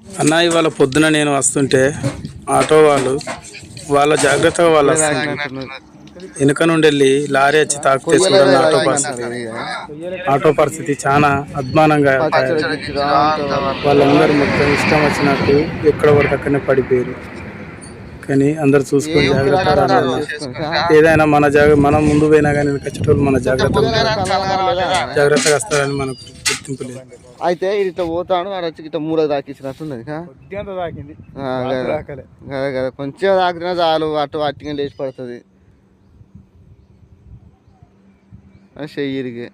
అన్న ఇవాళ పొద్దున నేను వస్తుంటే ఆటో వాళ్ళు వాళ్ళ జాగ్రత్తగా వాళ్ళు వస్తున్నారు. వెనుక నుండి వెళ్ళి లారీ వచ్చి తాకితే చూడండి ఆటో పరిస్థితి చాలా అధ్వానంగా వాళ్ళందరూ మొత్తం ఇష్టం వచ్చినట్టు ఎక్కడ పడితే అక్కడనే పడిపోయారు. కానీ అందరు చూసుకొని జాగ్రత్తగా ఏదైనా మనం ముందు పోయినా కానీ వచ్చేటోళ్ళు మన జాగ్రత్తగా వస్తారని మనకు గుర్తింపు లేదు. అయితే ఇట్లా పోతాను వాడు వచ్చి ఇట్లా మూలకు తాకిచ్చినట్టుంది. కదా కొంచెం తాకినా చాలు అటు అట్టిగా లేచి పడుతుంది చెయ్యిరిగి.